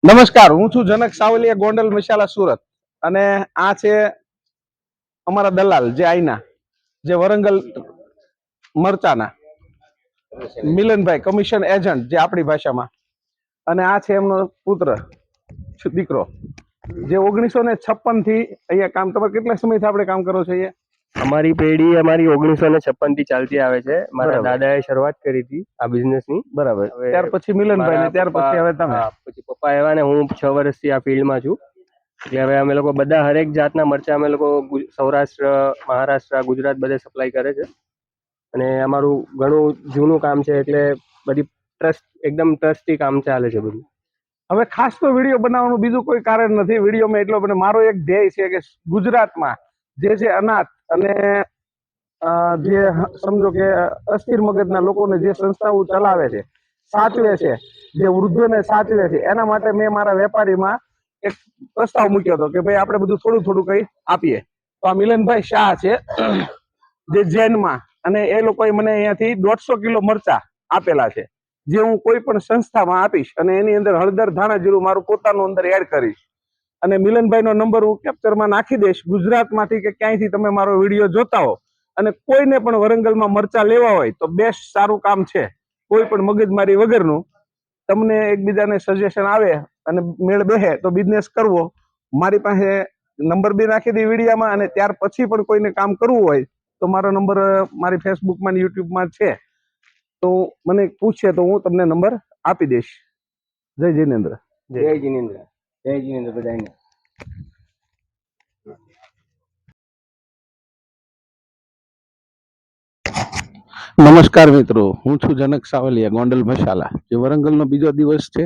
નમસ્કાર, હું છું જનક સાવલિયા, ગોંડલ મસાલા સુરત. અને આ છે અમારા દલાલ જે આઈના જે વરંગલ મરચાના મિલનભાઈ, કમિશન એજન્ટ જે આપણી ભાષામાં. અને આ છે એમનો પુત્ર દીકરો જે 1956 થી અહીંયા કામ. તમે કેટલા સમયથી આપણે કામ કરો છો અહીંયા? અમારી પેઢી 1956 થી ચાલતી આવે છે. મારા દાદાએ શરૂઆત કરી હતી આ બિઝનેસ ની. બરાબર. ત્યાર પછી મિલનભાઈ ને ત્યાર પછી હવે તમે. પછી પપ્પા આવ્યા ને હું 6 વર્ષથી આ ફિલ્ડમાં છું. એટલે હવે અમે લોકો બધા હરેક જાતના મરચા અમે લોકો સૌરાષ્ટ્ર, મહારાષ્ટ્ર, ગુજરાત બધે સપ્લાય કરે છે. અને અમારું ઘણું જૂનું કામ છે એટલે બધી એકદમ ટ્રસ્ટી કામ ચાલે છે બધું. હવે ખાસ તો વિડીયો બનાવવાનું બીજું કોઈ કારણ નથી. વિડીયોમાં એટલો પણ મારો એક ધ્યેય છે કે ગુજરાતમાં જે અનાથ અને જે સમજો કે અસ્થિર મગજના લોકોને જે સંસ્થાઓ ચલાવે છે, સાચવે છે, જે વૃદ્ધોને સાચવે છે, એના માટે મેં મારા વેપારીમાં એક પ્રસ્તાવ મૂક્યો હતો કે ભાઈ આપણે બધું થોડું થોડું કઈ આપીએ. તો આ મિલનભાઈ શાહ છે જે જૈનમાં, અને એ લોકોએ મને અહીંયાથી 150 કિલો મરચા આપેલા છે જે હું કોઈ પણ સંસ્થામાં આપીશ અને એની અંદર હળદર, ધાણા, જીરું મારું પોતાનું અંદર એડ કરીશ. અને મિલનભાઈનો નંબર હું કેપ્ચરમાં નાખી દઈશ. ગુજરાતમાંથી કે ક્યાંયથી તમે મારો વિડીયો જોતા હો અને કોઈને પણ વરંગલમાં મરચા લેવા હોય તો બેસ્ટ સારું કામ છે, કોઈ પણ મગજમારી વગરનું. તમને એકબીજાને સજેશન આવે અને મેળ બેસે તો બિઝનેસ કરવો. મારી પાસે નંબર બી નાખી દઈ વિડીયામાં, અને ત્યાર પછી પણ કોઈને કામ કરવું હોય તો મારો નંબર મારી ફેસબુકમાં, યુટ્યુબમાં છે. તો મને પૂછે તો હું તમને નંબર આપી દઈશ. જય જિનેન્દ્ર. જય જિનેન્દ્ર. જય જિનેન્દ્ર બધાને. નમસ્કાર મિત્રો, હું છું જનક સાવલિયા, ગોંડલ મસાલા. જે વરંગલનો બીજો દિવસ છે